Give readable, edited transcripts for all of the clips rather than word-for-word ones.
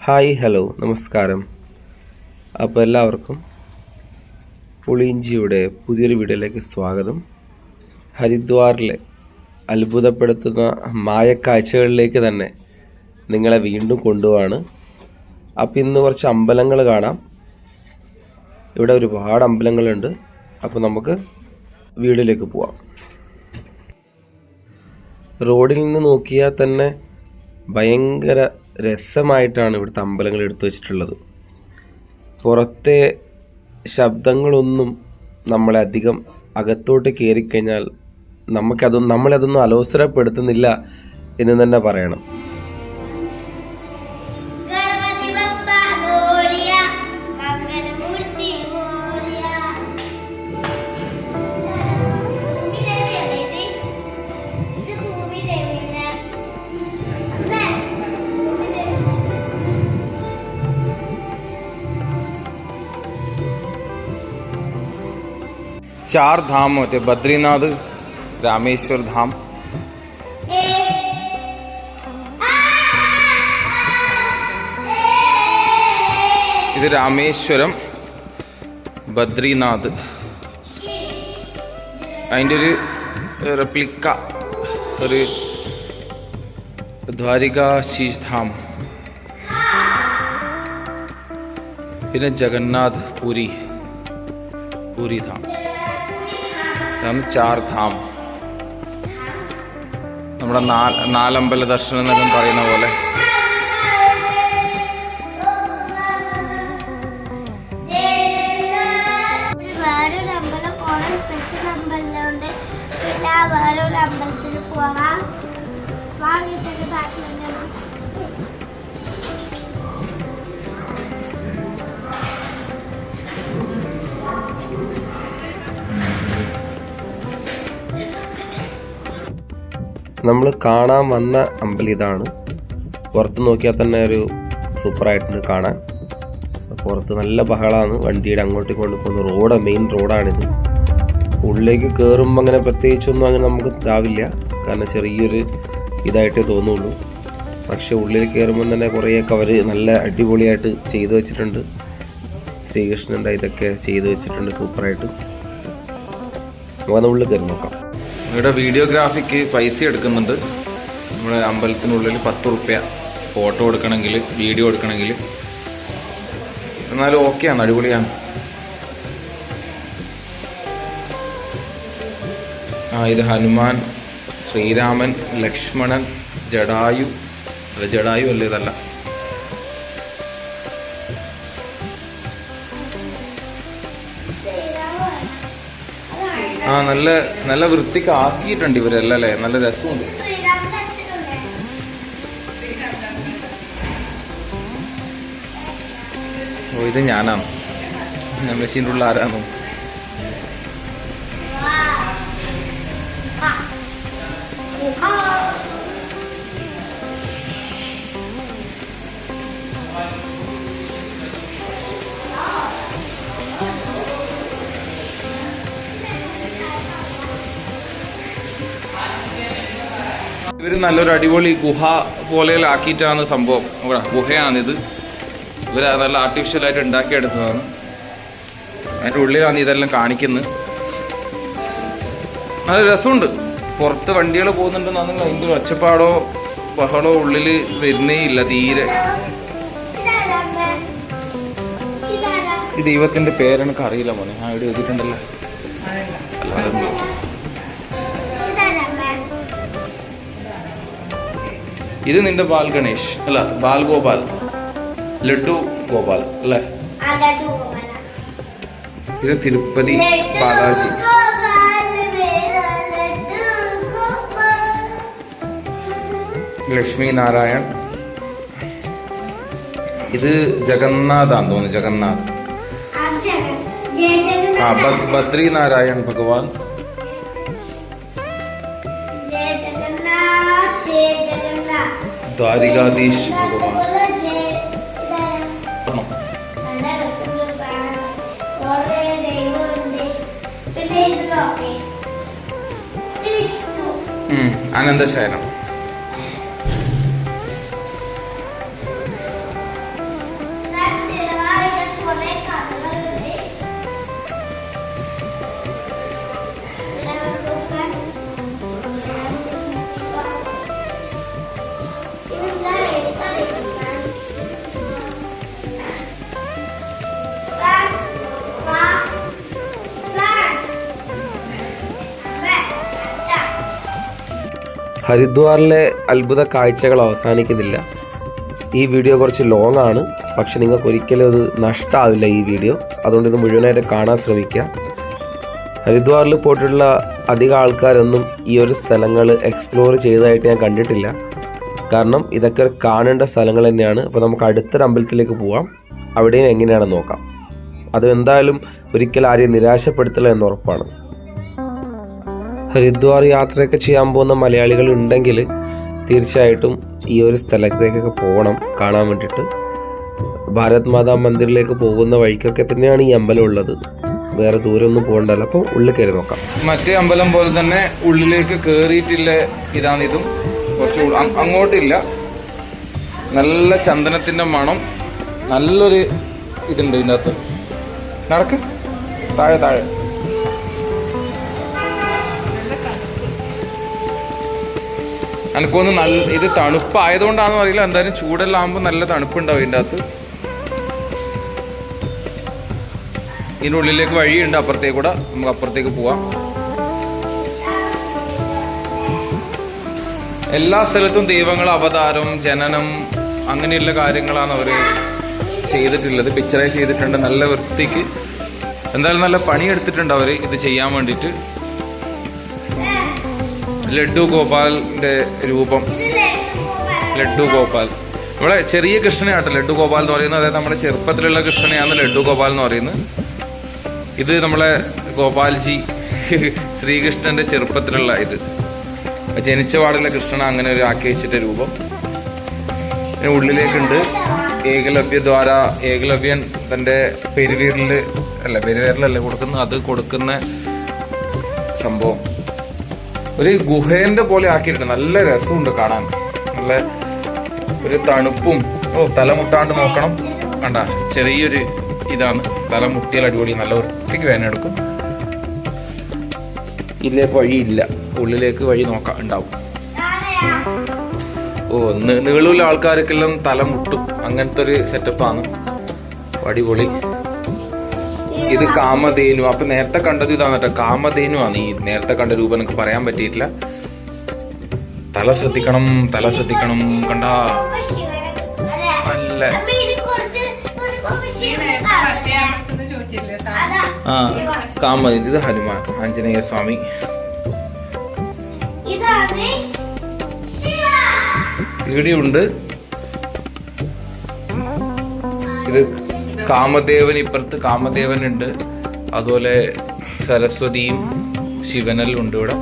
Hi hello നമസ്കാരം. അപ്പോൾ എല്ലാവർക്കും പുളിയിഞ്ചിയുടെ പുതിയൊരു വീഡിയോയിലേക്ക് സ്വാഗതം. ഹരിദ്വാറിലെ അത്ഭുതപ്പെടുത്തുന്ന മായക്കാഴ്ചകളിലേക്ക് തന്നെ നിങ്ങളെ വീണ്ടും കൊണ്ടുപോവാണ്. അപ്പോൾ ഇന്ന് കുറച്ച് അമ്പലങ്ങൾ കാണാം. ഇവിടെ ഒരുപാട് അമ്പലങ്ങളുണ്ട്. അപ്പോൾ നമുക്ക് വീഡിയോയിലേക്ക് പോവാം. റോഡിൽ നിന്ന് നോക്കിയാൽ തന്നെ ഭയങ്കര രസമായിട്ടാണ് ഇവിടുത്തെ അമ്പലങ്ങൾ എടുത്തു വച്ചിട്ടുള്ളത്. പുറത്തെ ശബ്ദങ്ങളൊന്നും നമ്മളെ അധികം അകത്തോട്ട് കയറിക്കഴിഞ്ഞാൽ നമ്മളതൊന്നും അലോസരപ്പെടുത്തുന്നില്ല എന്ന് തന്നെ പറയണം. चार धाम होते, बद्रीनाथ, रामेश्वर धाम. ഇത് രാമേശ്വരം, ബദ്രീനാഥ്. അതിൻ്റെ ഒരു റെപ്ലിക്ക, ഒരു ദ്വാരികാശീഷ് ധാം. പിന്നെ ജഗന്നാഥ് പുരി ധാം. ചാർ ധാം. നമ്മുടെ നാലമ്പല ദർശനം എന്നൊക്കെ പറയുന്ന പോലെ. വേറൊരു അമ്പലത്തിൽ പോകാം. നമ്മൾ കാണാൻ വന്ന അമ്പലം ഇതാണ്. പുറത്ത് നോക്കിയാൽ തന്നെ ഒരു സൂപ്പറായിട്ടുണ്ട് കാണാൻ. പുറത്ത് നല്ല ബഹളമാണ്, വണ്ടിയുടെ അങ്ങോട്ടും ഇങ്ങോട്ടും പോകുന്ന മെയിൻ റോഡാണിത്. ഉള്ളിലേക്ക് കയറുമ്പോൾ അങ്ങനെ പ്രത്യേകിച്ചൊന്നും അങ്ങനെ നമുക്ക് ഇതാവില്ല, കാരണം ചെറിയൊരു ഇതായിട്ടേ തോന്നുള്ളൂ. പക്ഷെ ഉള്ളിൽ കയറുമ്പോൾ തന്നെ കുറേയൊക്കെ അവർ നല്ല അടിപൊളിയായിട്ട് ചെയ്തു വെച്ചിട്ടുണ്ട്. ശ്രീകൃഷ്ണൻ്റെ ഇതൊക്കെ ചെയ്തു വെച്ചിട്ടുണ്ട് സൂപ്പറായിട്ട്. നമുക്ക് ഉള്ളിൽ കയറി നോക്കാം. ഇവിടെ വീഡിയോഗ്രാഫിക്ക് പൈസ എടുക്കുന്നുണ്ട്. നമ്മുടെ അമ്പലത്തിനുള്ളിൽ 10 റുപ്യ ഫോട്ടോ എടുക്കണമെങ്കിൽ, വീഡിയോ എടുക്കണമെങ്കിൽ. എന്നാലും ഓക്കെയാണ്, അടിപൊളിയാണ്. ഇത് ഹനുമാൻ, ശ്രീരാമൻ, ലക്ഷ്മണൻ, ജടായു അല്ല ഇതല്ല. നല്ല നല്ല വൃത്തിക്ക് ആക്കിയിട്ടുണ്ട് ഇവരെല്ലാം അല്ലേ, നല്ല രസമുണ്ട്. ഓ, ഇത് ഞാനാണ്, മെഷീൻ്റെ ഉള്ള ആരാണോ? ഇവർ നല്ലൊരു അടിപൊളി ഗുഹ പോലെയാക്കിയിട്ടാണ് സംഭവം. ഗുഹയാണിത്. ഇവർ നല്ല ആർട്ടിഫിഷ്യലായിട്ട് ഉണ്ടാക്കിയെടുത്തതാണ്. അതിൻ്റെ ഉള്ളിലാണ് ഇതെല്ലാം കാണിക്കുന്നത്. നല്ല രസമുണ്ട്. പുറത്ത് വണ്ടികൾ പോകുന്നുണ്ടെന്നാണെങ്കിൽ അതിൻ്റെ ഒരു ഒച്ചപ്പാടോ ബഹളോ ഉള്ളിൽ വരുന്നേ ഇല്ല തീരെ. ഈ ദൈവത്തിൻ്റെ പേരെനിക്ക് അറിയില്ല മോനെ. ഇവിടെ എഴുതിയിട്ടുണ്ടല്ലോ. അല്ലാതെ ഇത് നിന്റെ ബാൽ ഗണേഷ് അല്ല, ബാൽ ഗോപാൽ, ലഡ്ഡു ഗോപാൽ അല്ലേ. ഇത് തിരുപ്പതി ബാലാജി. ലക്ഷ്മി നാരായൺ. ഇത് ജഗന്നാഥാന്ന് തോന്നുന്നു, ജഗന്നാഥ്. ബദ്രി നാരായൺ ഭഗവാൻ. ദ്വാരികാധീഷ് ഭഗവാൻ. ആനന്ദശയനം. ഹരിദ്വാറിലെ അത്ഭുത കാഴ്ചകൾ അവസാനിക്കുന്നില്ല. ഈ വീഡിയോ കുറച്ച് ലോങ് ആണ്, പക്ഷെ നിങ്ങൾക്ക് ഒരിക്കലും അത് നഷ്ടമാവില്ല ഈ വീഡിയോ. അതുകൊണ്ട് ഇത് മുഴുവനായിട്ട് കാണാൻ ശ്രമിക്കുക. ഹരിദ്വാറിൽ പോയിട്ടുള്ള അധികം ആൾക്കാരൊന്നും ഈ ഒരു സ്ഥലങ്ങൾ എക്സ്പ്ലോർ ചെയ്തതായിട്ട് ഞാൻ കണ്ടിട്ടില്ല. കാരണം ഇതൊക്കെ കാണേണ്ട സ്ഥലങ്ങൾ തന്നെയാണ്. അപ്പോൾ നമുക്ക് അടുത്തൊരു അമ്പലത്തിലേക്ക് പോവാം, അവിടെയും എങ്ങനെയാണെന്ന് നോക്കാം. അത് എന്തായാലും ഒരിക്കലും ആരെയും നിരാശപ്പെടുത്തില്ല എന്ന് ഉറപ്പാണ്. ഹരിദ്വാർ യാത്രയൊക്കെ ചെയ്യാൻ പോകുന്ന മലയാളികൾ ഉണ്ടെങ്കിൽ തീർച്ചയായിട്ടും ഈ ഒരു സ്ഥലത്തേക്കൊക്കെ പോകണം കാണാൻ വേണ്ടിയിട്ട്. ഭാരത് മാതാ മന്ദിറിലേക്ക് പോകുന്ന വഴിക്കൊക്കെ തന്നെയാണ് ഈ അമ്പലം ഉള്ളത്. വേറെ ദൂരമൊന്നും പോകണ്ടല്ലോ. അപ്പോൾ ഉള്ളിൽ കയറി നോക്കാം. മറ്റേ അമ്പലം പോലെ തന്നെ ഉള്ളിലേക്ക് കയറിയിട്ടില്ല. ഇതാണിതും കുറച്ച് അങ്ങോട്ടില്ല. നല്ല ചന്ദനത്തിന്റെ മണം, നല്ലൊരു ഇതുണ്ട് ഇതിൻ്റെ അകത്ത്. നടക്ക് താഴെ താഴെ. എനിക്കൊന്ന് നല്ല ഇത് തണുപ്പായതുകൊണ്ടാണെന്ന് അറിയില്ല, എന്തായാലും ചൂടെല്ലാം ആകുമ്പോൾ നല്ല തണുപ്പുണ്ടാവും ഇതിൻ്റെ അകത്ത്. ഇതിൻ്റെ ഉള്ളിലേക്ക് വഴിയുണ്ട് അപ്പുറത്തേക്ക് കൂടെ, നമുക്ക് അപ്പുറത്തേക്ക് പോവാം. എല്ലാ സ്ഥലത്തും ദൈവങ്ങൾ അവതാരം, ജനനം, അങ്ങനെയുള്ള കാര്യങ്ങളാണ് അവർ ചെയ്തിട്ടുള്ളത്. പിക്ചറൈസ് ചെയ്തിട്ടുണ്ട് നല്ല വൃത്തിക്ക്. എന്തായാലും നല്ല പണിയെടുത്തിട്ടുണ്ട് അവർ ഇത് ചെയ്യാൻ വേണ്ടിയിട്ട്. ലഡ്ഡു ഗോപാലിന്റെ രൂപം, ലഡ്ഡു ഗോപാൽ നമ്മളെ ചെറിയ കൃഷ്ണനാട്ടോ ലഡ്ഡു ഗോപാൽ എന്ന് പറയുന്നത്. അതായത് നമ്മുടെ ചെറുപ്പത്തിലുള്ള കൃഷ്ണനെയാണ് ലഡ്ഡു ഗോപാൽ എന്ന് പറയുന്നത്. ഇത് നമ്മളെ ഗോപാൽജി ശ്രീകൃഷ്ണന്റെ ചെറുപ്പത്തിലുള്ള ഇത് ജനിച്ച പാടുള്ള കൃഷ്ണൻ അങ്ങനെ ഒരു ആക്കി വെച്ചിട്ട് രൂപം. ഉള്ളിലേക്കുണ്ട് ഏകലവ്യദ്വാര. ഏകലവ്യൻ തന്റെ പെരുവിരലല്ലേ കൊടുക്കുന്ന, അത് കൊടുക്കുന്ന സംഭവം ഒരു ഗുഹേന്റെ പോലെ ആക്കിയിട്ടുണ്ട്. നല്ല രസമുണ്ട് കാണാൻ, നല്ല ഒരു തണുപ്പും. തലമുട്ടാണ്ട് നോക്കണം, കണ്ട ചെറിയൊരു ഇതാണ്. തലമുട്ടിയാൽ അടിപൊളി, നല്ല വൃത്തിക്ക് വേദന എടുക്കും. ഇതിലേക്ക് വഴിയില്ല, ഉള്ളിലേക്ക് വഴി നോക്കാം ഉണ്ടാവും. നീളൂല ആൾക്കാർക്കെല്ലാം തല മുട്ടും, അങ്ങനത്തെ ഒരു സെറ്റപ്പാണ്. അടിപൊളി. ഇത് കാമധേനു. അപ്പൊ നേരത്തെ കണ്ടത് ഇതാണ് കേട്ടോ, കാമധേനു ആണ്. ഈ നേരത്തെ കണ്ട രൂപം എനിക്ക് പറയാൻ പറ്റിയിട്ടില്ല. തല ശ്രദ്ധിക്കണം, തല ശ്രദ്ധിക്കണം. കണ്ട നല്ല കാമധേനു. ഇത് ഹനുമാൻ, ആഞ്ജനേയ സ്വാമി. ഇവിടെയുണ്ട്. ഇത് കാമദേവൻ, ഇപ്പുറത്ത് കാമദേവൻ ഉണ്ട്. അതുപോലെ സരസ്വതിയും ശിവനെല്ലാം ഉണ്ട് ഇവിടെ.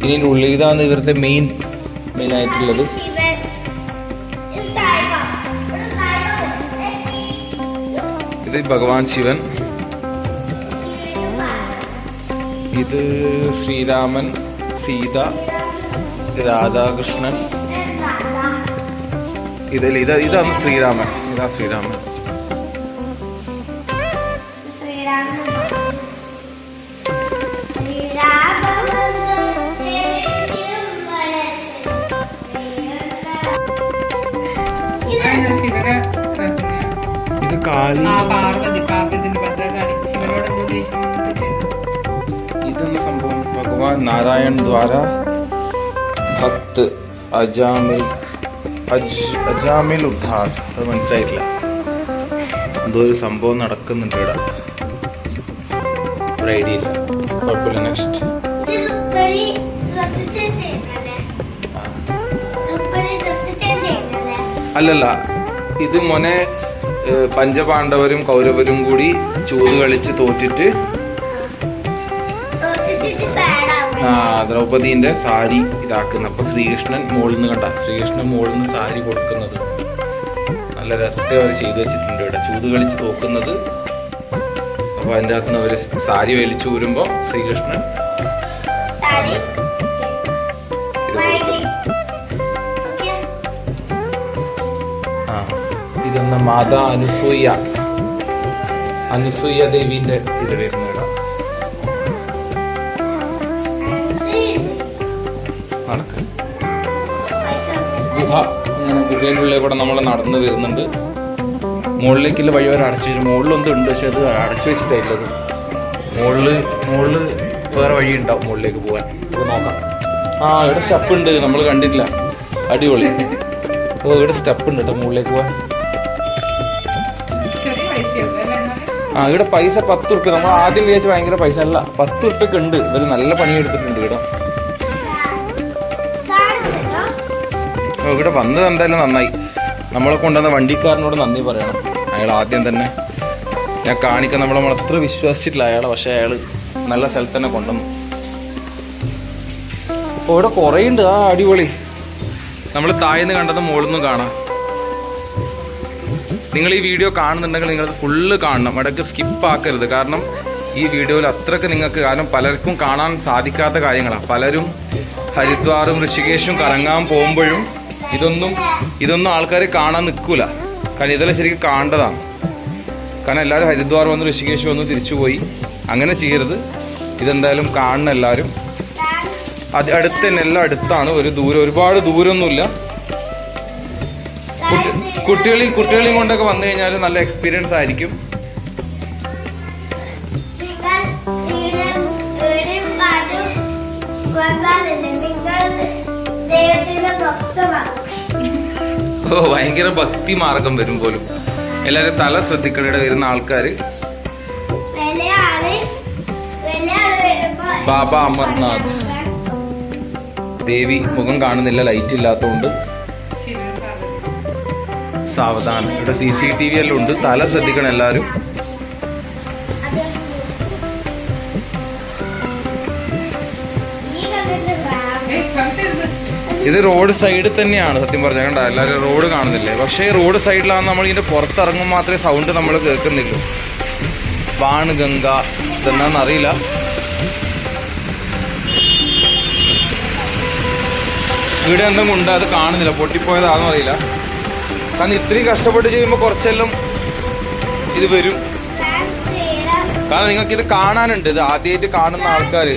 ഇതിൻ്റെ ഉള്ളിൽ ഇതാണ് ഇവരുടെ മെയിൻ ആയിട്ടുള്ളത്. ഇത് ഭഗവാൻ ശിവൻ, ഇത് ശ്രീരാമൻ, സീത, രാധാകൃഷ്ണൻ. ഇതാണ് ശ്രീരാമൻ. ഇതാ ശ്രീരാമൻ. ഇത് കാളി. ഇതെന്ന സംഭവം ഭഗവാൻ നാരായൺ ദ്വാര ഭക്ത് അജാമിൽ ഉദ്ധാർ. അത് മനസ്സിലായിട്ടില്ല, എന്തോ ഒരു സംഭവം നടക്കുന്നുണ്ട് ഇവിടെ. ഐഡിയ ഇല്ല, കുഴപ്പമില്ല. നെക്സ്റ്റ് അല്ലല്ല, ഇത് മോനെ പഞ്ചപാണ്ഡവരും കൗരവരും കൂടി ചൂത് കളിച്ച് തോറ്റിട്ട് ദ്രൗപദീന്റെ സാരി ഇതാക്കുന്ന. അപ്പൊ ശ്രീകൃഷ്ണൻ മുകളിൽ നിന്ന് കണ്ട, ശ്രീകൃഷ്ണൻ മുകളിൽ നിന്ന് സാരി കൊടുക്കുന്നത് നല്ല രസത്തെ അവർ ചെയ്തു വെച്ചിട്ടുണ്ട് ഇവിടെ. ചൂത് കളിച്ച് തോക്കുന്നത്. അപ്പൊ അതിൻ്റെ അകത്ത് നിന്ന് അവര് സാരി വലിച്ചു ഊരുമ്പോ ശ്രീകൃഷ്ണൻ ഇതെന്ന മാതാ അനുസൂയ ദേവീന്റെ ഇത് വരുന്ന ഇടം. ഗുഹ, അങ്ങനെ ഗുഹേൻ്റെ ഉള്ളിൽ കൂടെ നമ്മൾ നടന്നു വരുന്നുണ്ട്. മുകളിലേക്കുള്ള വഴി വരെ അടച്ചു വെച്ചു. മുകളിലൊന്നും ഉണ്ട്, പക്ഷെ അത് അടച്ചു വെച്ചിട്ടായില്ലത്. മുകളിൽ വേറെ വഴി ഉണ്ടാവും മുകളിലേക്ക് പോകാൻ. നമുക്ക് നോക്കാം. ആ ഇവിടെ സ്റ്റെപ്പ് ഉണ്ട്, നമ്മൾ കണ്ടിട്ടില്ല. അടിപൊളി. ഓ ഇവിടെ സ്റ്റെപ്പ് ഉണ്ട് കേട്ടോ മുകളിലേക്ക് പോവാൻ. ആ ഇവിടെ പൈസ 10 ഉറുപ്പ്യ. നമ്മൾ ആദ്യം വിചാരിച്ച ഭയങ്കര പൈസ അല്ല, 10 ഉറുപ്പ്യൊക്കെ ഉണ്ട്. ഇവര് നല്ല പണിയെടുത്തിട്ടുണ്ട് ഇവിടെ. ഇവിടെ വന്നത് എന്തായാലും നന്നായി. നമ്മളെ കൊണ്ടുവന്ന വണ്ടിക്കാരനോട് നന്ദി പറയണം. അയാൾ ആദ്യം തന്നെ ഞാൻ കാണിക്കാൻ നമ്മൾ അത്ര വിശ്വസിച്ചിട്ടില്ല അയാളെ, പക്ഷെ അയാൾ നല്ല സ്ഥലത്ത് തന്നെ കൊണ്ടുവന്നു. അപ്പോൾ ഇവിടെ കുറേ ഉണ്ട്. ആ അടിപൊളി. നമ്മൾ താഴ്ന്ന് കണ്ടത് മുകളിൽ നിന്നും കാണാം. നിങ്ങൾ ഈ വീഡിയോ കാണുന്നുണ്ടെങ്കിൽ നിങ്ങളത് ഫുള്ള് കാണണം, ഇടയ്ക്ക് സ്കിപ്പ് ആക്കരുത്. കാരണം ഈ വീഡിയോയിൽ അത്രയ്ക്ക് നിങ്ങൾക്ക്, കാരണം പലർക്കും കാണാൻ സാധിക്കാത്ത കാര്യങ്ങളാണ്. പലരും ഹരിദ്വാറും ഋഷികേശും കറങ്ങാൻ പോകുമ്പോഴും ഇതൊന്നും ആൾക്കാർ കാണാൻ നിൽക്കൂല. കാരണം ഇതെല്ലാം ശരിക്കും കാണേണ്ടതാണ്. കാരണം എല്ലാവരും ഹരിദ്വാർ വന്ന് ഋഷികേശ് വന്ന് തിരിച്ചുപോയി. അങ്ങനെ ചെയ്യരുത്. ഇതെന്തായാലും കാണണം എല്ലാവരും. അത് അടുത്ത് തന്നെ, എല്ലാം അടുത്താണ്. ഒരുപാട് ദൂരമൊന്നുമില്ല. കുട്ടികളെയും കൊണ്ടൊക്കെ വന്നു കഴിഞ്ഞാൽ നല്ല എക്സ്പീരിയൻസ് ആയിരിക്കും. ഓ ഭയങ്കര ഭക്തി മാർഗം വരും പോലും. എല്ലാരും തല ശ്രദ്ധിക്കണം. ഇവിടെ വരുന്ന ആൾക്കാര് ബാബ അമർനാഥ്. ദേവി മുഖം കാണുന്നില്ല, ലൈറ്റ് ഇല്ലാത്തതുകൊണ്ട് സാവധാനം. ഇവിടെ CCTV എല്ലാം ഉണ്ട്. തല ശ്രദ്ധിക്കണം എല്ലാവരും. ഇത് റോഡ് സൈഡിൽ തന്നെയാണ് സത്യം പറഞ്ഞാൽ. കണ്ട എല്ലാവരും റോഡ് കാണുന്നില്ലേ? പക്ഷേ റോഡ് സൈഡിലാണ്. നമ്മൾ ഇതിന്റെ പുറത്തിറങ്ങുമ്പോൾ മാത്രമേ സൗണ്ട് നമ്മൾ കേൾക്കുന്നില്ലൂ. ബാണഗംഗ ഇതെന്നാന്നറിയില്ല. ഇവിടെ എന്തെങ്കിലും ഉണ്ട്, അത് കാണുന്നില്ല. പൊട്ടിപ്പോയതാണെന്ന് അറിയില്ല. കാരണം ഇത്രയും കഷ്ടപ്പെട്ട് ചെയ്യുമ്പോൾ കുറച്ചെല്ലാം ഇത് വരും. കാരണം നിങ്ങൾക്ക് ഇത് കാണാനുണ്ട്. ഇത് ആദ്യമായിട്ട് കാണുന്ന ആൾക്കാർ,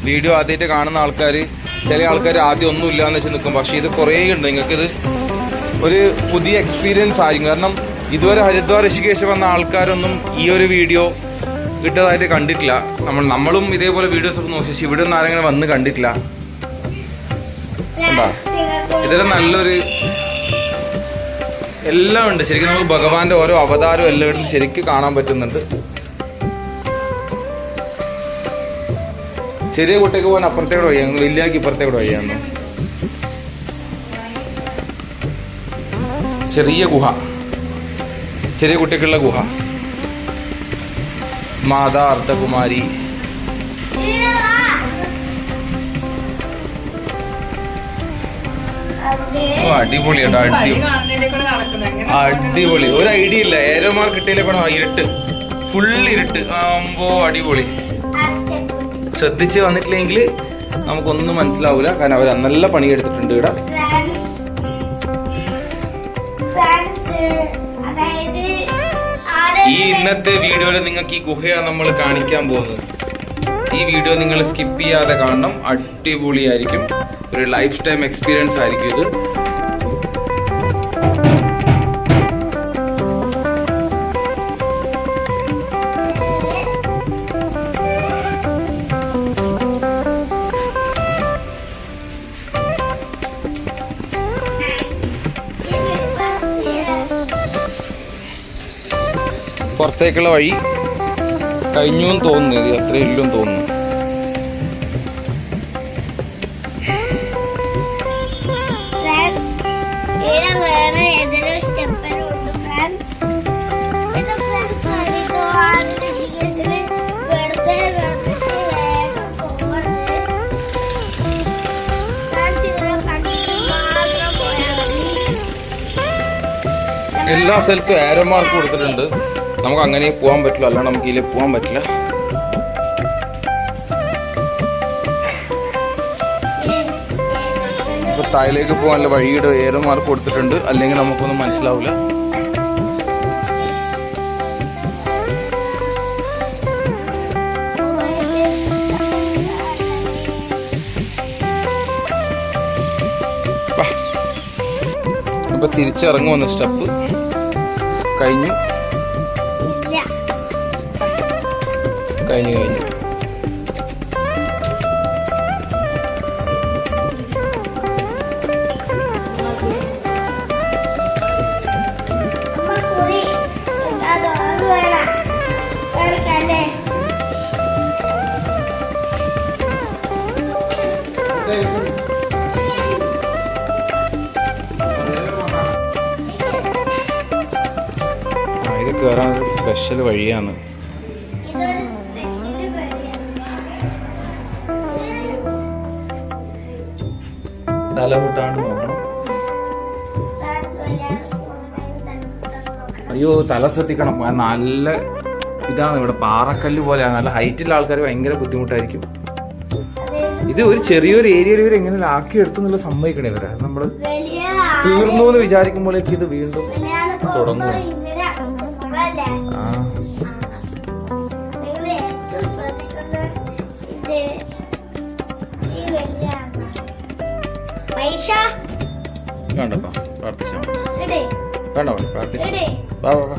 വീഡിയോ ആദ്യമായിട്ട് കാണുന്ന ആൾക്കാർ, ചില ആൾക്കാർ ആദ്യം ഒന്നുമില്ല എന്ന് വെച്ച് നിൽക്കും. പക്ഷേ ഇത് കുറേ ഉണ്ട്. നിങ്ങൾക്കിത് ഒരു പുതിയ എക്സ്പീരിയൻസ് ആയിരിക്കും. കാരണം ഇതുവരെ ഹരിദ്വാർ ഋഷികേശ് വന്ന ആൾക്കാരൊന്നും ഈ ഒരു വീഡിയോ കിട്ടതായിട്ട് കണ്ടിട്ടില്ല. നമ്മളും ഇതേപോലെ വീഡിയോസ് ഒക്കെ നോക്കി, പക്ഷെ ഇവിടെ ഒന്നും ആരെങ്കിലും വന്ന് കണ്ടിട്ടില്ല. എന്താ ഇതെല്ലാം നല്ലൊരു എല്ലാം ഉണ്ട്. ശരിക്കും നമുക്ക് ഭഗവാന്റെ ഓരോ അവതാരവും എല്ലായിടും ശരിക്കും കാണാൻ പറ്റുന്നുണ്ട്. ചെറിയ കുട്ടിക്ക് പോകാൻ അപ്പുറത്തേക്കൂടെ വഴിയാണ്, വലിയാക്ക് ഇപ്പുറത്തേക്കൂടെ വഴിയാണ്. ചെറിയ ഗുഹ, ചെറിയ കുട്ടിക്കുള്ള ഗുഹ. മാതാ അർദ്ധകുമാരി. ഓ അടിപൊളിയാട്ടോ, അടിപൊളി. ഒരു ഐഡിയ ഇല്ല. ഏരോ മാർക്ക് കിട്ടിയില്ലേക്കണോ? ഇരുട്ട്, ഫുൾ ഇരുട്ട് ആകുമ്പോ അടിപൊളി. ശ്രദ്ധിച്ച് വന്നിട്ടില്ലെങ്കിൽ നമുക്കൊന്നും മനസ്സിലാവൂല. കാരണം അവർ നല്ല പണിയെടുത്തിട്ടുണ്ട് ഇവിടെ. ഈ ഇന്നത്തെ വീഡിയോയിൽ നിങ്ങൾക്ക് ഈ ഗുഹയാണ് നമ്മൾ കാണിക്കാൻ പോകുന്നത്. ഈ വീഡിയോ നിങ്ങൾ സ്കിപ്പ് ചെയ്യാതെ കാണണം. അടിപൊളിയായിരിക്കും. ഒരു ലൈഫ് ടൈം എക്സ്പീരിയൻസ് ആയിരിക്കും ഇത്. പുറത്തേക്കുള്ള വഴി കഴിഞ്ഞു എന്ന് തോന്നുന്നു. അത്ര ഇല്ലെന്ന് തോന്നുന്നു. എല്ലാ സ്ഥലത്തും ആരോ മാർക്ക് കൊടുത്തിട്ടുണ്ട്. നമുക്ക് അങ്ങനെ പോകാൻ പറ്റില്ല, അല്ലാണ്ട് നമുക്ക് ഇതിൽ പോകാൻ പറ്റില്ല. ഇപ്പൊ താഴേക്ക് പോകാനുള്ള വഴിയുടെ ഏരോ മാർക്ക് കൊടുത്തിട്ടുണ്ട്. അല്ലെങ്കിൽ നമുക്കൊന്നും മനസ്സിലാവില്ല. ഇപ്പൊ തിരിച്ചിറങ്ങുമെന്ന് സ്റ്റെപ്പ് കഴിഞ്ഞു. കഴിഞ്ഞു കയറാൻ ഒരു സ്പെഷ്യൽ വഴിയാണ്. ഇതൊരു സ്പെഷ്യൽ വഴിയാണ്. തല കൂട്ടാണ്ട് നോക്കണം. അയ്യോ തല ശ്രദ്ധിക്കണം. നല്ല ഇതാണ് ഇവിടെ പാറക്കല്ല് പോലെയാണ്. നല്ല ഹൈറ്റുള്ള ആൾക്കാർ ഭയങ്കര ബുദ്ധിമുട്ടായിരിക്കും. ഇത് ഒരു ചെറിയൊരു ഏരിയയിൽ ഇവർ എങ്ങനെ ആക്കി എടുത്തു എന്നുള്ള സമ്മതിക്കണേ ഇവരെ. നമ്മൾ തീർന്നു എന്ന് വിചാരിക്കുമ്പോഴേക്ക് ഇത് വീണ്ടും തുടങ്ങും. ആ വേണ്ടപ്പാ പ്രാർത്ഥിച്ചാ വേണ്ട പ്രാർത്ഥിച്ചു. വാ വാ വാ.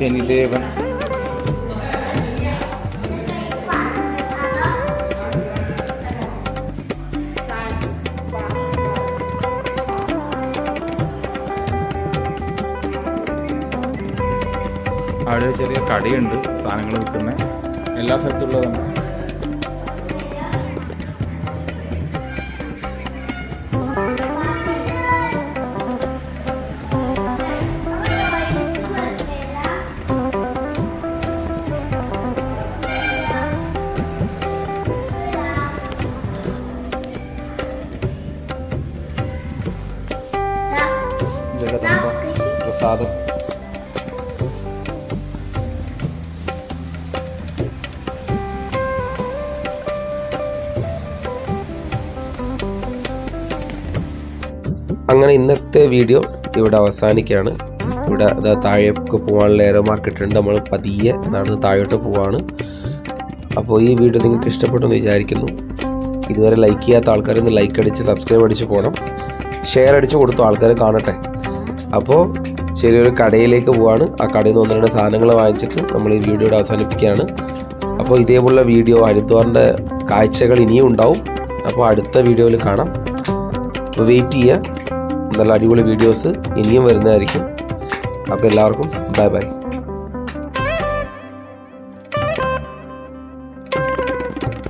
ശനിദേവൻ അവിടെ ഒരു ചെറിയ കടയുണ്ട്, സാധനങ്ങൾ വിൽക്കുന്ന എല്ലാ സ്ഥലത്തുള്ളതാണ്. ജഗദംബ പ്രസാദം. അങ്ങനെ ഇന്നത്തെ വീഡിയോ ഇവിടെ അവസാനിക്കുകയാണ്. ഇവിടെ താഴേക്ക് പോകാനുള്ള എയറോ മാർക്കറ്റ് ഉണ്ട്. നമ്മൾ പതിയെ നടന്ന് താഴോട്ട് പോവാണ്. അപ്പോൾ ഈ വീഡിയോ നിങ്ങൾക്ക് ഇഷ്ടപ്പെട്ടെന്ന് വിചാരിക്കുന്നു. ഇതുവരെ ലൈക്ക് ചെയ്യാത്ത ആൾക്കാരൊന്ന് ലൈക്ക് അടിച്ച് സബ്സ്ക്രൈബ് അടിച്ച് പോകണം. ഷെയർ അടിച്ച് കൊടുത്തു ആൾക്കാർ കാണട്ടെ. അപ്പോൾ ചെറിയൊരു കടയിലേക്ക് പോവാണ്. ആ കടയിൽ നിന്ന് 1-2 സാധനങ്ങൾ വാങ്ങിച്ചിട്ട് നമ്മൾ ഈ വീഡിയോയുടെ അവസാനിപ്പിക്കുകയാണ്. അപ്പോൾ ഇതേപോലുള്ള വീഡിയോ ഹരിദ്വാറിൻ്റെ കാഴ്ചകൾ ഇനിയും ഉണ്ടാവും. അപ്പോൾ അടുത്ത വീഡിയോയിൽ കാണാം. അപ്പോൾ വെയിറ്റ് ചെയ്യുക. നല്ല അടിപൊളി വീഡിയോസ് ഇനിയും വരുന്നതായിരിക്കും. അപ്പോൾ എല്ലാവർക്കും ബൈ ബൈ.